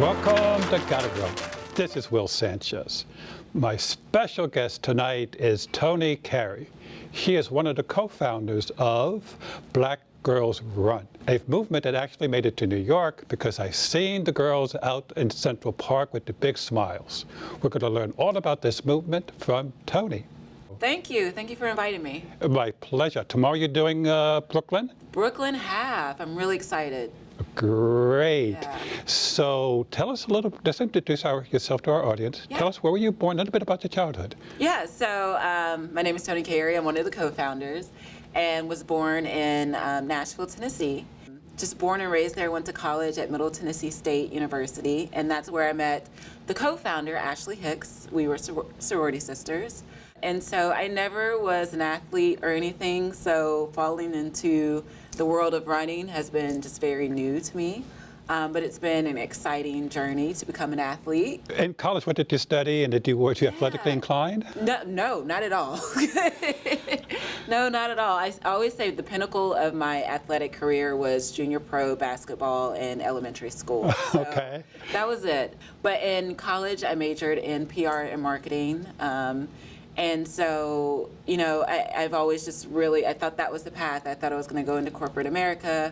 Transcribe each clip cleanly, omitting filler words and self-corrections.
Welcome to Gotta Grow. This is Will Sanchez. My special guest tonight is Toni Carey. She is one of the co-founders of Black Girls Run, a movement that actually made it to New York because I seen the girls out in Central Park with the big smiles. We're going to learn all about this movement from Toni. Thank you. Thank you for inviting me. My pleasure. Tomorrow you're doing Brooklyn? Brooklyn Half. I'm really excited. Great. Yeah. So tell us a little, just introduce yourself to our audience. Yeah. Tell us, where were you born? A little bit about your childhood. Yeah, so my name is Toni Carey. I'm one of the co-founders and was born in Nashville, Tennessee. Just born and raised there, went to college at Middle Tennessee State University, and that's where I met the co-founder, Ashley Hicks. We were sorority sisters. And so I never was an athlete or anything, so falling into the world of running has been just very new to me. But it's been an exciting journey to become an athlete. In college, what did you study, and were you athletically inclined? No, not at all. No, not at all. I always say the pinnacle of my athletic career was junior pro basketball in elementary school. So Okay. that was it. But in college, I majored in PR and marketing. And so, you know, I've always just really, I thought that was the path. I thought I was going to go into corporate America,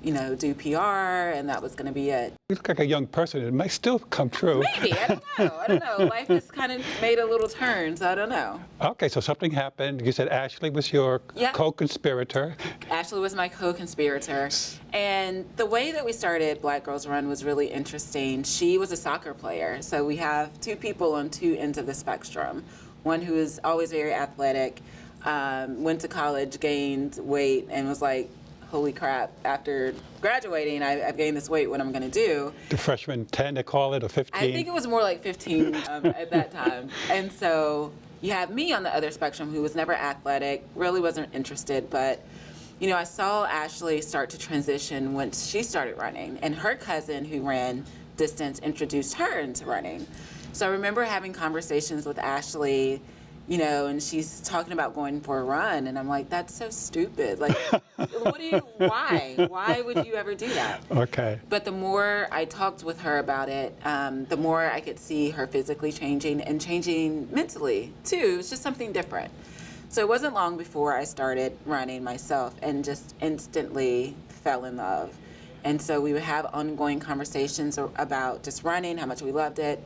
you know, do PR, and that was going to be it. You look like a young person. It may still come true. Maybe. I don't know. Life has kind of made a little turn, so I don't know. Okay, so something happened. You said Ashley was your co-conspirator. Ashley was my co-conspirator. And the way that we started Black Girls Run was really interesting. She was a soccer player. So we have two people on two ends of the spectrum. One who is always very athletic, went to college, gained weight, and was like, holy crap, after graduating, I've gained this weight, what am I going to do? The freshman 10, they call it, or 15? I think it was more like 15 at that time. And so you have me on the other spectrum who was never athletic, really wasn't interested, but you know, I saw Ashley start to transition once she started running, and her cousin who ran distance introduced her into running. So I remember having conversations with Ashley, you know, and she's talking about going for a run, and I'm like, that's so stupid. Like, why would you ever do that? Okay. But the more I talked with her about it, the more I could see her physically changing and changing mentally too. It was just something different. So it wasn't long before I started running myself and just instantly fell in love. And so we would have ongoing conversations about just running, how much we loved it.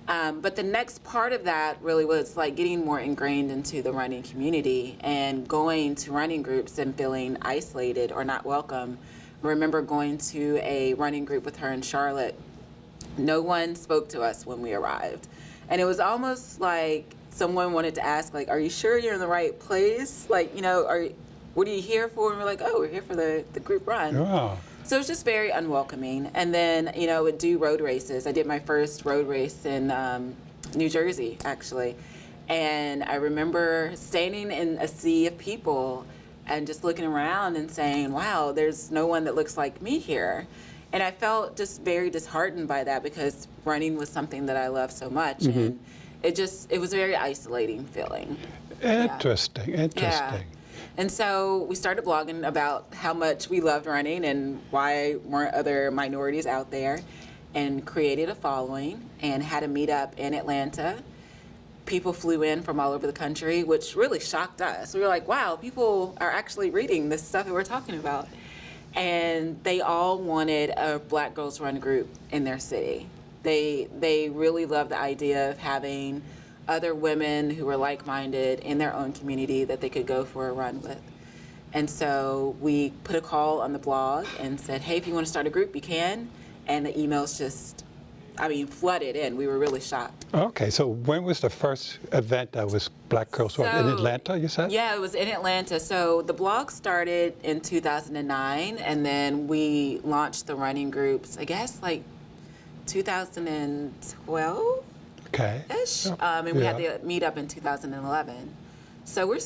But the next part of that really was like getting more ingrained into the running community and going to running groups and feeling isolated or not welcome. I remember going to a running group with her in Charlotte. No one spoke to us when we arrived. And it was almost like someone wanted to ask, like, are you sure you're in the right place? Like, you know, what are you here for? And we're like, oh, we're here for the group run. Yeah. So it was just very unwelcoming. And then, you know, I would do road races. I did my first road race in New Jersey, actually. And I remember standing in a sea of people and just looking around and saying, wow, there's no one that looks like me here. And I felt just very disheartened by that because running was something that I loved so much. Mm-hmm. And it was a very isolating feeling. Interesting. Yeah. And so we started blogging about how much we loved running and why weren't other minorities out there, and created a following and had a meetup in Atlanta. People flew in from all over the country, which really shocked us. We were like, wow, people are actually reading this stuff that we're talking about. And they all wanted a Black Girls Run group in their city. They really loved the idea of having other women who were like-minded in their own community that they could go for a run with. And so we put a call on the blog and said, hey, if you want to start a group, you can. And the emails just, flooded in. We were really shocked. Okay, so when was the first event that was Black Girls Run? In Atlanta, you said? Yeah, it was in Atlanta. So the blog started in 2009, and then we launched the running groups, I guess, like 2012? Okay-ish. And we had the meetup in 2011. So we're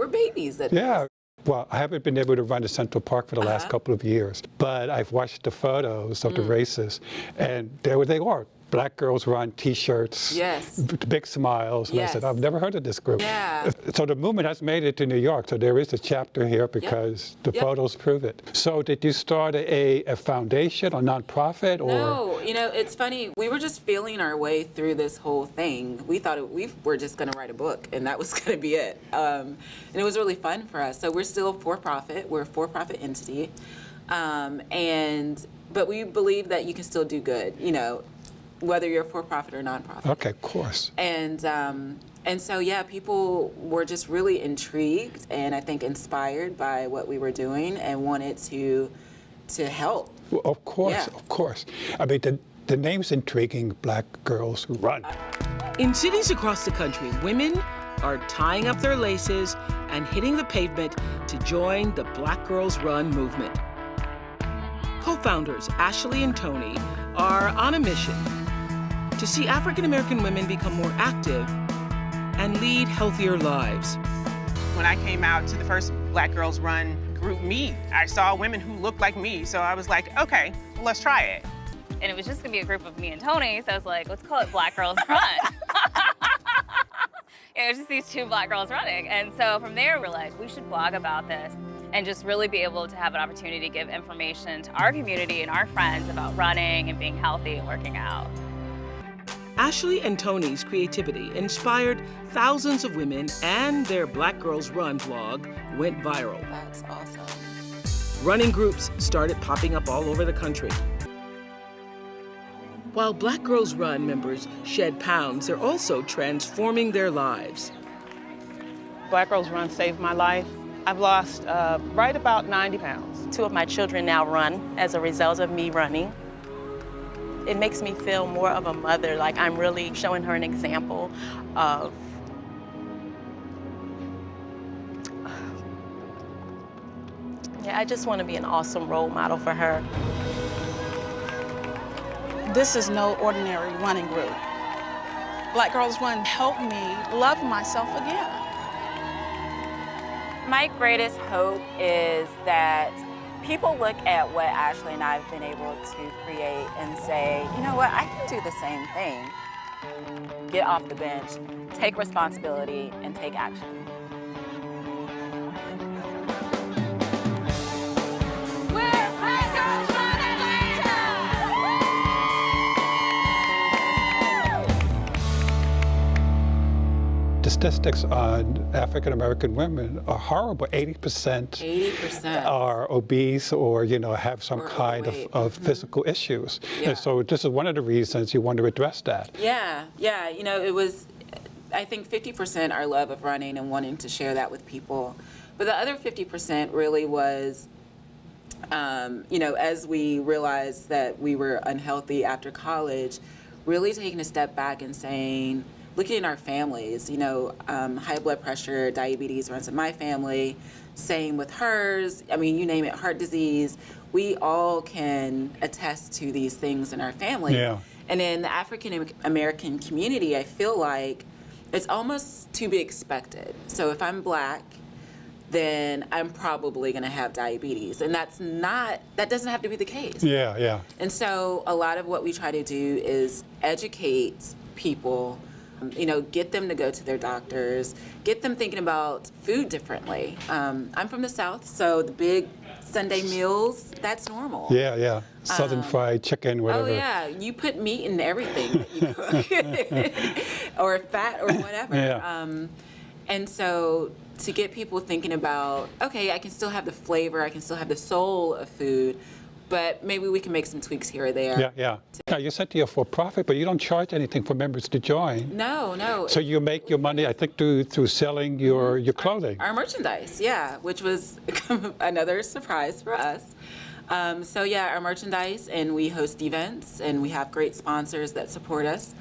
babies at this. Well, I haven't been able to run to Central Park for the last couple of years, but I've watched the photos of the races, and there they are, Black Girls Run T-shirts, Yes. big smiles. And I said, Yes. I've never heard of this group. Yeah. So the movement has made it to New York. So there is a chapter here because the photos prove it. So did you start a foundation or nonprofit? Or? No, it's funny. We were just feeling our way through this whole thing. We thought we were just going to write a book, and that was going to be it. And it was really fun for us. So we're still for-profit. We're a for-profit entity. But we believe that you can still do good, whether you're for-profit or nonprofit. Okay, of course. And so, people were just really intrigued and I think inspired by what we were doing and wanted to help. Well, of course, Yeah. of course. I mean, the name's intriguing, Black Girls Run. In cities across the country, women are tying up their laces and hitting the pavement to join the Black Girls Run movement. Co-founders Ashley and Toni are on a mission to see African American women become more active and lead healthier lives. When I came out to the first Black Girls Run group meet, I saw women who looked like me, so I was like, okay, well, let's try it. And it was just gonna be a group of me and Toni, so I was like, let's call it Black Girls Run. It was just these two Black girls running. And so from there, we're like, we should blog about this and just really be able to have an opportunity to give information to our community and our friends about running and being healthy and working out. Ashley and Toni's creativity inspired thousands of women, and their Black Girls Run blog went viral. That's awesome. Running groups started popping up all over the country. While Black Girls Run members shed pounds, they're also transforming their lives. Black Girls Run saved my life. I've lost right about 90 pounds. 2 of my children now run as a result of me running. It makes me feel more of a mother, like I'm really showing her an example of I just want to be an awesome role model for her. This is no ordinary running group. Black Girls Run helped me love myself again. My greatest hope is that people look at what Ashley and I have been able to create and say, you know what, I can do the same thing. Get off the bench, take responsibility, and take action. The statistics on African American women are horrible. 80% are obese or have some kind of physical issues. Yeah. And so this is one of the reasons you want to address that. Yeah. It was, I think 50% our love of running and wanting to share that with people. But the other 50% really was, as we realized that we were unhealthy after college, really taking a step back and saying, looking at our families, high blood pressure, diabetes runs in my family, same with hers. I mean, you name it, heart disease. We all can attest to these things in our family. Yeah. And in the African American community, I feel like it's almost to be expected. So if I'm Black, then I'm probably going to have diabetes. And that doesn't have to be the case. Yeah. And so a lot of what we try to do is educate people, get them to go to their doctors, get them thinking about food differently. I'm from the South, so the big Sunday meals, that's normal. Yeah. Southern fried chicken, whatever. Oh yeah, you put meat in everything that you cook, or fat or whatever. Yeah. And so to get people thinking about, okay, I can still have the flavor, I can still have the soul of food, but maybe we can make some tweaks here or there. Yeah. Now, you said you're for profit, but you don't charge anything for members to join. No. So you make your money, I think, through selling your clothing. Our merchandise, yeah, which was another surprise for us. Our merchandise, and we host events, and we have great sponsors that support us.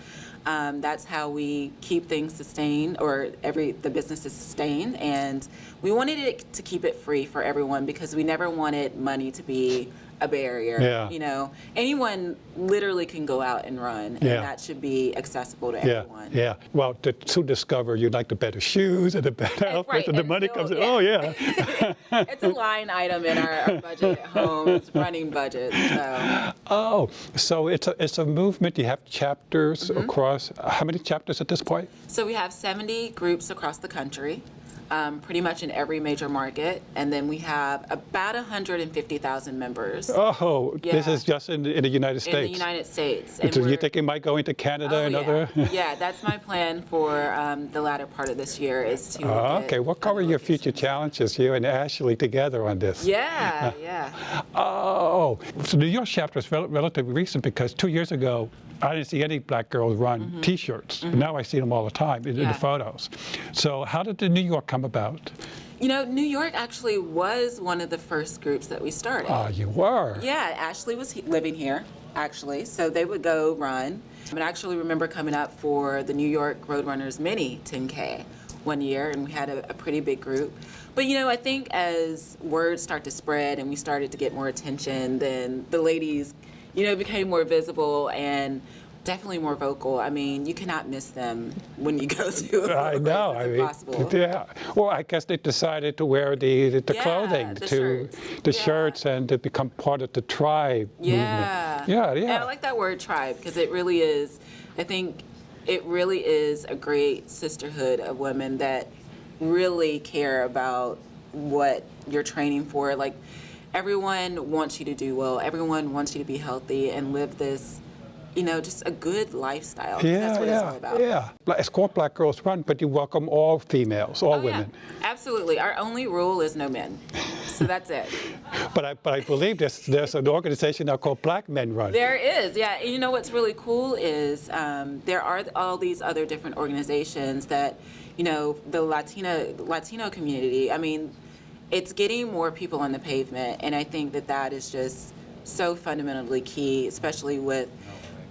That's how we keep things sustained, or the business is sustained. And we wanted it to keep it free for everyone because we never wanted money to be a barrier. Yeah. You know, anyone literally can go out and run, and Yeah. that should be accessible to Yeah, everyone. yeah. Well, to discover you like the better shoes and the better outfits, right, and the and money so, comes in. yeah. Oh, yeah. It's a line item in our budget at home. It's running budget. So. Oh, so it's a movement. You have chapters across. How many chapters at this point? So we have 70 groups across the country, pretty much in every major market, and then we have about 150,000 members Oh, this Yeah. is just in the United States. in the United States. And So you we're- think it might go into Canada Oh, and yeah. other? Yeah, that's my plan for the latter part of this year is to. look at Okay, what cover other your future locations. challenges, you and Ashley together on this? Yeah, yeah. Oh, so the New York chapter is relatively recent because 2 years ago, I didn't see any black girls run T-shirts. Now I see them all the time in Yeah. the photos. So how did the New York come about? You know, New York actually was one of the first groups that we started. Ah, you were. Yeah, Ashley was living here, actually, so they would go run. I actually remember coming up for the New York Roadrunners Mini 10K one year, and we had a pretty big group. But you know, I think as words start to spread and we started to get more attention, then the ladies, you know, became more visible and definitely more vocal. I mean, you cannot miss them when you go to. I know. It's impossible. Yeah. Well, I guess they decided to wear the Yeah, clothing, the to shirts. the Yeah. shirts, and to become part of the tribe Yeah. movement. Yeah, yeah. And I like that word tribe because it really is, I think it really is a great sisterhood of women that really care about what you're training for. Like everyone wants you to do well. Everyone wants you to be healthy and live this, you know, just a good lifestyle. 'Cause that's what it's all about. Yeah. It's called Black Girls Run, but you welcome all females, all Oh, yeah. women. Absolutely. Our only rule is no men. So that's it. But I believe there's an organization now called Black Men Run. There is, yeah. And you know what's really cool is there are all these other different organizations that, you know, the Latino community. I mean, it's getting more people on the pavement, and I think that is just so fundamentally key, especially with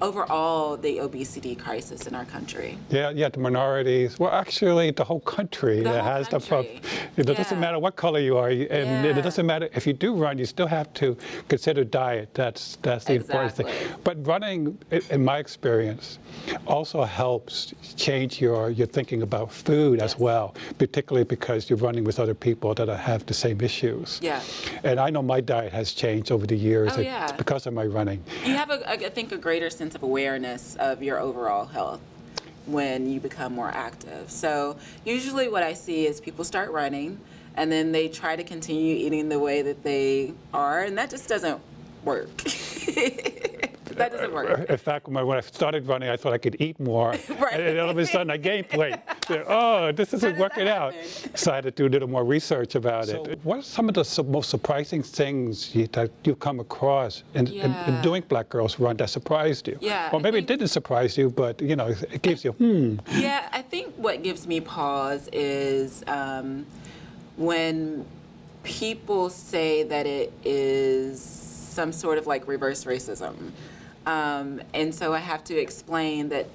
overall the obesity crisis in our country. Yeah, the minorities. Well, actually, the whole country The whole has country. It doesn't Yeah. matter what color you are, and it Yeah. doesn't matter if you do run. You still have to consider diet. That's the important thing. Exactly. But running, in my experience, also helps change your thinking about food as Yes. well, particularly because you're running with other people that have the same issues. Yeah. And I know my diet has changed over the years. Oh, yeah. It's because of my running. You have, I think, a greater sense of awareness of your overall health when you become more active. So usually what I see is people start running and then they try to continue eating the way that they are, and that just doesn't work. That doesn't work. In fact, when I started running, I thought I could eat more. Right. And all of a sudden, I gained weight. Oh, this isn't does working that out. happen? So I had to do a little more research about it. What are some of the most surprising things that you've come across in Yeah. doing Black Girls Run that surprised you? Yeah, Or I maybe it think- didn't surprise you, but you know, it gives you, Yeah, I think what gives me pause is when people say that it is some sort of like reverse racism. And so I have to explain that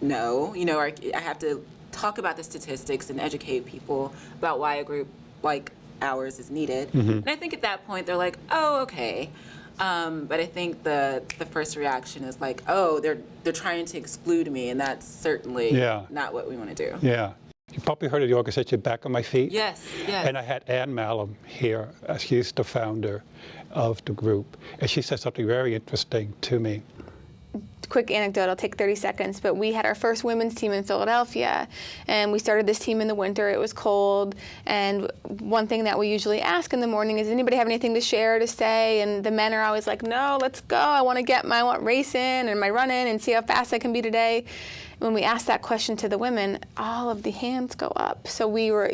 no, you know, I have to talk about the statistics and educate people about why a group like ours is needed. And I think at that point they're like, oh, okay. But I think the first reaction is like, oh, they're trying to exclude me, and that's certainly Yeah. not what we want to do. yeah. You probably heard of the organization Back on My Feet? Yes, yes. And I had Ann Malum here. She's the founder of the group. And she said something very interesting to me. Quick anecdote, it'll take 30 seconds, but we had our first women's team in Philadelphia, and we started this team in the winter. It was cold, and one thing that we usually ask in the morning is, anybody have anything to share, to say? And the men are always like, no, let's go. I want racing and my running and see how fast I can be today. When we asked that question to the women, all of the hands go up. So we were,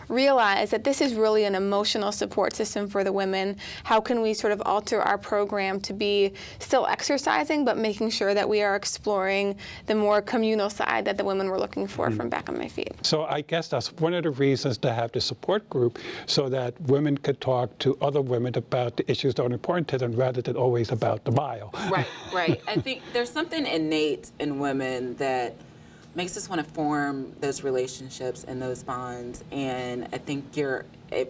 realized that this is really an emotional support system for the women. How can we sort of alter our program to be still exercising, but making sure that we are exploring the more communal side that the women were looking for from Back on My Feet. So I guess that's one of the reasons to have the support group, so that women could talk to other women about the issues that are important to them rather than always about the mile. Right. I think there's something innate in women that makes us want to form those relationships and those bonds. And I think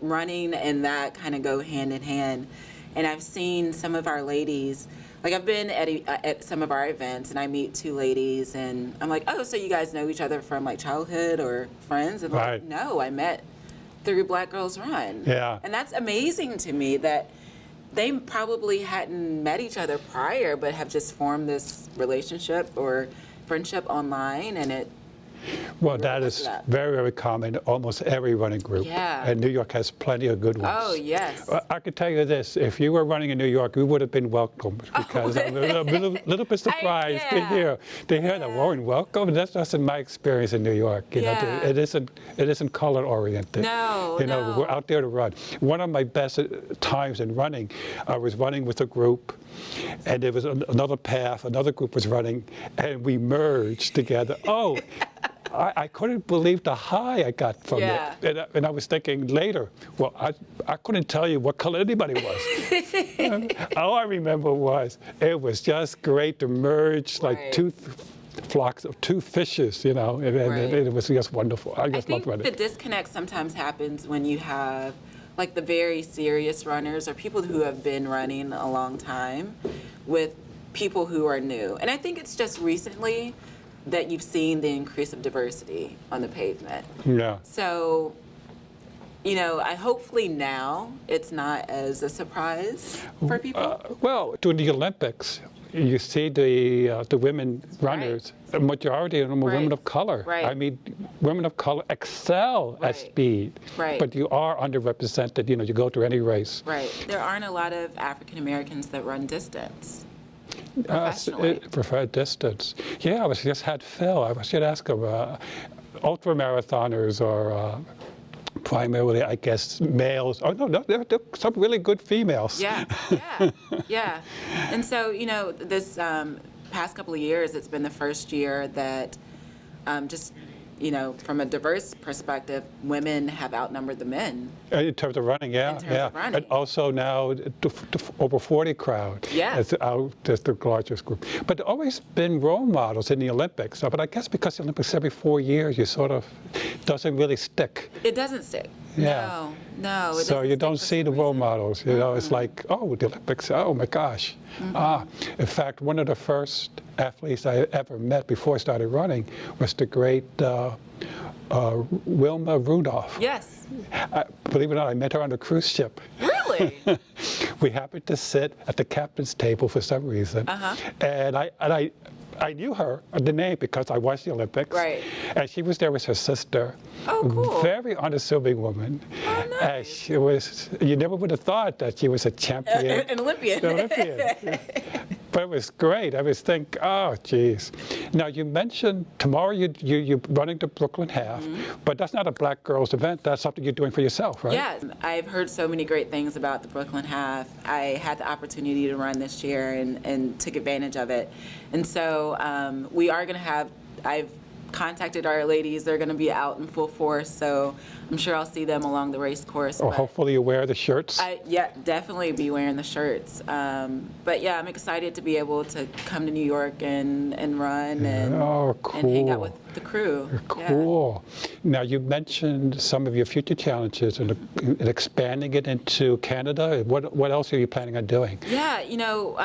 running and that kind of go hand in hand. and I've seen some of our ladies. Like, I've been at some of our events, and I meet two ladies, and I'm like, oh, so you guys know each other from, like, childhood or friends? And they're Right. like, no, I met through Black Girls Run. Yeah. And that's amazing to me that they probably hadn't met each other prior, but have just formed this relationship or friendship online, and it. Well, that is very, very common in almost every running group. Yeah. And New York has plenty of good ones. Oh, yes. I can tell you this, if you were running in New York, you would have been welcomed, because I'm a little bit surprised to hear that Warren welcome. That's just in my experience in New York. You know, it isn't color oriented. No, you know, we're out there to run. One of my best times in running, I was running with a group, and there was another path, another group was running, and we merged together. Oh, I couldn't believe the high I got from it. And I was thinking later, well, I couldn't tell you what color anybody was. All I remember was it was just great to merge like two flocks of two fishes, you know, and it was just wonderful. I just loved running. The disconnect sometimes happens when you have like the very serious runners or people who have been running a long time with people who are new. And I think it's just recently that you've seen the increase of diversity on the pavement. Yeah. So, you know, hopefully now it's not as a surprise for people. Well, during the Olympics, you see the women runners, the majority of them are women of color. Right. I mean, women of color excel at speed, but you are underrepresented. You know, you go to any race. Right. There aren't a lot of African Americans that run distance. Preferred distance. Yeah, I just had Phil. I should ask him. Ultra marathoners are primarily, I guess, males. Oh no, there are some really good females. Yeah. And so, you know, this past couple of years, it's been the first year that just, you know, from a diverse perspective, women have outnumbered the men. In terms of running, In terms of running. And also now the over 40 crowd. Yeah. It's the largest group. But there always been role models in the Olympics. But I guess because the Olympics every 4 years, you sort of doesn't really stick. It doesn't stick. Yeah. No. So you don't see the role models. You know, it's like, oh, the Olympics. Oh my gosh. In fact, one of the first athletes I ever met before I started running was the great Wilma Rudolph. Yes. Believe it or not, I met her on a cruise ship. Really? We happened to sit at the captain's table for some reason, and I knew her, the name, because I watched the Olympics. Right. And she was there with her sister. Oh, cool. Very unassuming woman. Oh, nice. And she was, you never would have thought that she was a champion. An Olympian. An Olympian. But it was great. I was thinking, oh, geez. Now, you mentioned tomorrow you're running the Brooklyn Half, but that's not a Black girls event. That's something you're doing for yourself, right? Yes. I've heard so many great things about the Brooklyn Half. I had the opportunity to run this year and took advantage of it. And so we are going to have, I've contacted our ladies. They're going to be out in full force, so I'm sure I'll see them along the race course. Or hopefully you wear the shirts. Yeah, definitely be wearing the shirts. But yeah, I'm excited to be able to come to New York and run and hang out with the crew. Cool. Yeah. Now, you mentioned some of your future challenges and expanding it into Canada. What else are you planning on doing? Yeah, you know,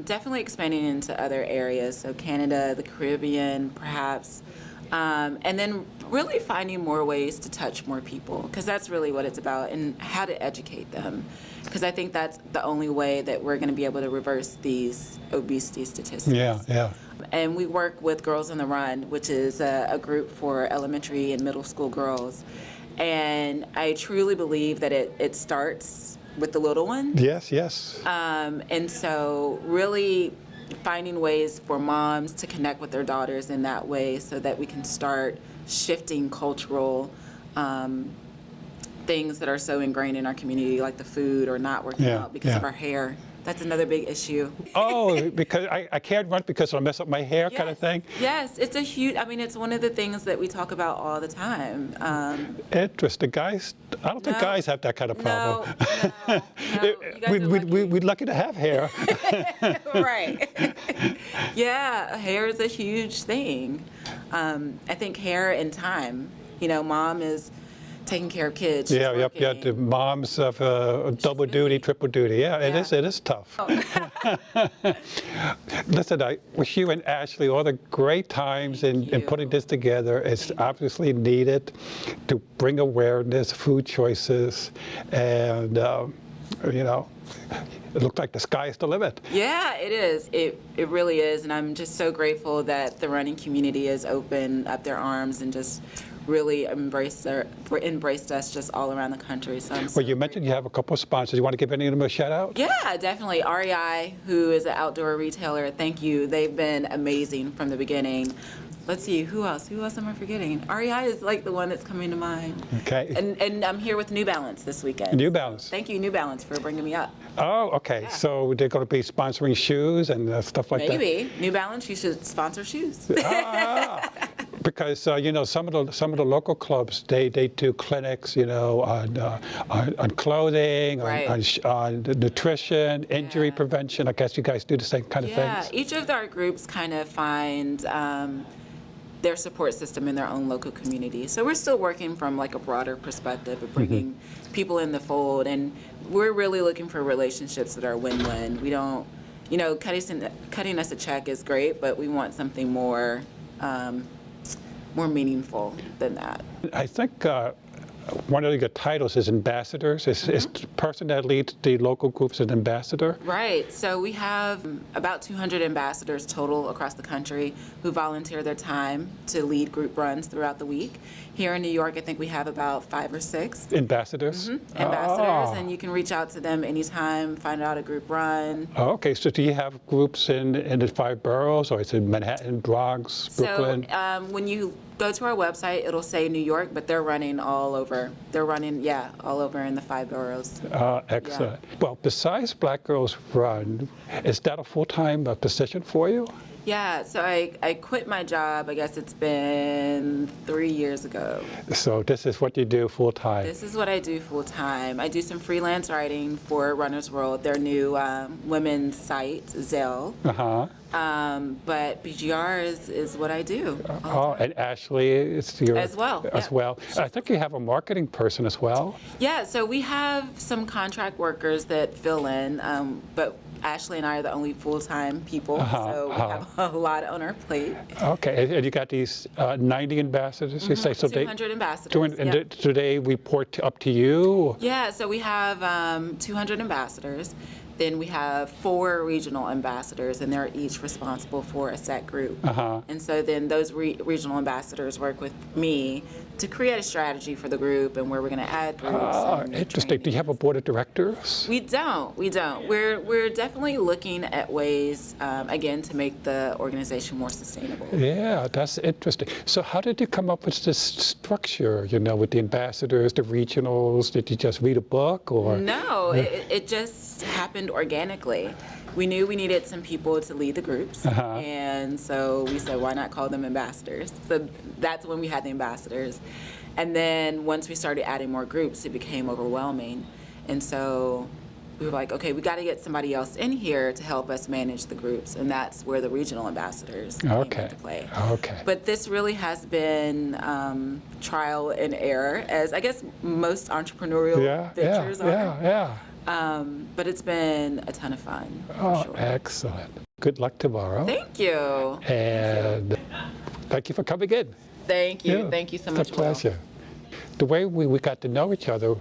definitely expanding into other areas. So Canada, the Caribbean, perhaps. And then really finding more ways to touch more people, because that's really what it's about, and how to educate them. Because I think that's the only way that we're going to be able to reverse these obesity statistics. Yeah. And we work with Girls on the Run, which is a group for elementary and middle school girls. And I truly believe that it starts with the little ones. Yes. And so really finding ways for moms to connect with their daughters in that way, so that we can start shifting cultural things that are so ingrained in our community, like the food or not working out because of our hair. That's another big issue. Oh, because I can't run because I'll mess up my hair, kind of thing? Yes, it's a huge, I mean, it's one of the things that we talk about all the time. Interesting. Guys, I don't think guys have that kind of problem. No. We're lucky to have hair. Right. Yeah, hair is a huge thing. I think hair and time. You know, mom is taking care of kids. She's Yeah, yep, yeah, working. the moms of double duty, triple duty. Yeah, Yeah. it is tough. Listen, I wish you and Ashley all the great times in putting this together. It's obviously needed to bring awareness, food choices, and you know, it looked like the sky is the limit. Yeah, it is. It really is. And I'm just so grateful that the running community has opened up their arms and just really embraced us just all around the country. So I'm so Well, you mentioned you have a couple of sponsors. You want to give any of them a shout out? Yeah, definitely. REI, who is an outdoor retailer, thank you. They've been amazing from the beginning. Let's see, who else? Who else am I forgetting? REI is like the one that's coming to mind. Okay. And I'm here with New Balance this weekend. New Balance. Thank you, New Balance, for bringing me up. Oh, okay. Yeah. So they're going to be sponsoring shoes and stuff like that? Maybe. New Balance, you should sponsor shoes. Because you know, some of the local clubs they do clinics, you know, on clothing, Right. on nutrition, injury prevention. I guess you guys do the same kind of Yeah, things. each of our groups kind of find their support system in their own local community. So we're still working from like a broader perspective of bringing people in the fold, and we're really looking for relationships that are win-win. We don't, you know, cutting us a check is great, but we want something more meaningful than that. I think one of your titles is ambassadors. Is the person that leads the local groups an ambassador? Right. So we have about 200 ambassadors total across the country who volunteer their time to lead group runs throughout the week. Here in New York, I think we have about 5 or 6. Ambassadors? Ambassadors, and you can reach out to them anytime, find out a group run. Oh, okay. So do you have groups in the 5 boroughs, or is it Manhattan, Bronx, Brooklyn? So when you go to our website, it'll say New York, but they're running all over. They're running, all over in the 5 boroughs. Excellent. Well, besides Black Girls Run, is that a full-time position for you? Yeah, so I quit my job, I guess it's been 3 years ago. So this is what you do full-time? This is what I do full time. I do some freelance writing for Runner's World, their new women's site, Zelle. Uh-huh. But BGR is what I do. Oh, and Ashley is your... As well, As yeah. well. I think you have a marketing person as well. Yeah, so we have some contract workers that fill in, but Ashley and I are the only full-time people, so we have a lot on our plate. Okay, and you got these 90 ambassadors, you say? So 200 ambassadors. And do they report up to you? Yeah, so we have 200 ambassadors. Then we have 4 regional ambassadors, and they're each responsible for a set group. And so then those regional ambassadors work with me to create a strategy for the group and where we're going to add groups. And Interesting. Do you have a board of directors? We don't. We're definitely looking at ways, again, to make the organization more sustainable. Yeah, that's interesting. So how did you come up with this structure, you know, with the ambassadors, the regionals? Did you just read a book, or? No, it just happened organically. We knew we needed some people to lead the groups, and so we said, why not call them ambassadors? So that's when we had the ambassadors. And then once we started adding more groups, it became overwhelming. And so we were like, okay, we got to get somebody else in here to help us manage the groups, and that's where the regional ambassadors came into play. Okay. But this really has been trial and error, as I guess most entrepreneurial ventures are. But it's been a ton of fun. Oh, for sure. excellent. Good luck tomorrow. Thank you. And thank you for coming in. Thank you. Yeah, Thank you so much, It's a pleasure. The way we got to know each other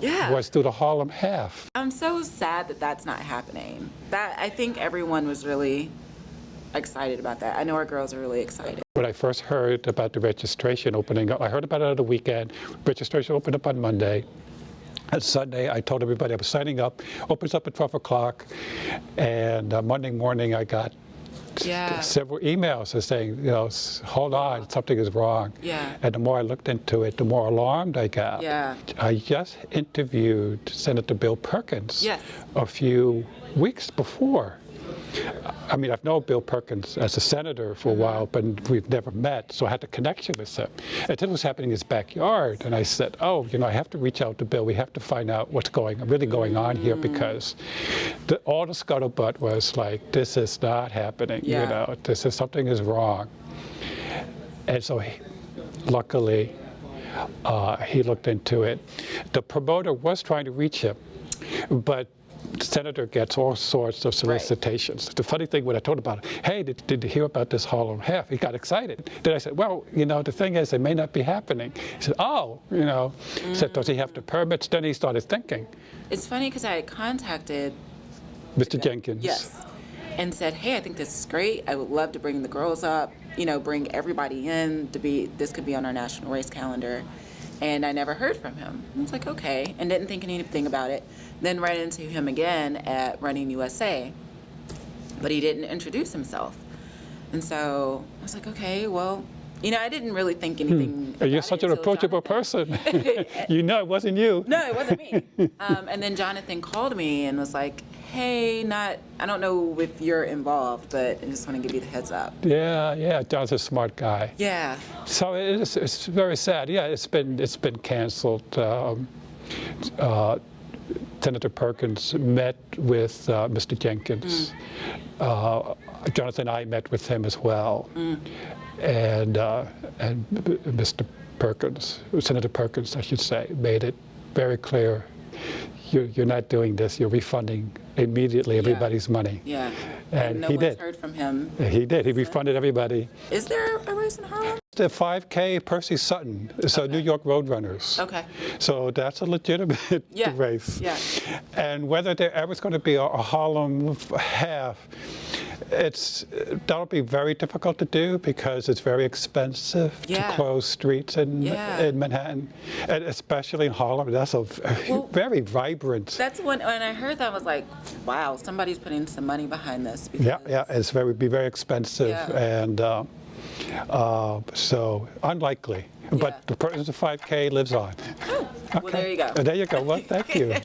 was through the Harlem Half. I'm so sad that that's not happening. I think everyone was really excited about that. I know our girls are really excited. When I first heard about the registration opening up, I heard about it on the weekend. Registration opened up on Monday. On Sunday, I told everybody I was signing up. Opens up at 12 o'clock. And Monday morning, I got several emails saying, you know, hold on, something is wrong. And the more I looked into it, the more alarmed I got. I just interviewed Senator Bill Perkins a few weeks before. I mean, I've known Bill Perkins as a senator for a while, but we've never met, so I had a connection with him. And this was happening in his backyard, and I said, oh, you know, I have to reach out to Bill. We have to find out what's really going on here, because all the scuttlebutt was like, this is not happening, you know, something is wrong. And so luckily, he looked into it. The promoter was trying to reach him, but the senator gets all sorts of solicitations. Right. The funny thing when I told him about it, hey, did you hear about this Harlem Half? He got excited. Then I said, well, the thing is, it may not be happening. He said, oh, He said, does he have the permits? Then he started thinking. It's funny because I had contacted Mr. Jenkins. Yes. And said, hey, I think this is great. I would love to bring the girls up, bring everybody in this could be on our national race calendar. And I never heard from him. I was like, okay, and didn't think anything about it. Then ran into him again at Running USA, but he didn't introduce himself. And so I was like, okay, well, I didn't really think anything about You're such an approachable person. It wasn't you. No, it wasn't me. And then Jonathan called me and was like, hey, I don't know if you're involved, but I just want to give you the heads up. Yeah, John's a smart guy. Yeah. So it's very sad. Yeah, it's been canceled. Senator Perkins met with Mr. Jenkins. Jonathan and I met with him as well. And Mr. Perkins, Senator Perkins, I should say, made it very clear. You're not doing this. You're refunding immediately everybody's money. Yeah. And no he one's did. heard from him. He did. He refunded everybody. Is there a race in Harlem? The 5K Percy Sutton, so New York Roadrunners. Okay. So that's a legitimate race. Yeah. And whether there ever is going to be a Harlem Half, that'll be very difficult to do because it's very expensive to close streets in Manhattan, and especially in Harlem. That's a very vibrant. That's when I heard that I was like, wow, somebody's putting some money behind this. It's be very expensive and. So unlikely, but the 5K lives on. Well, there you go. There you go. Well, thank you.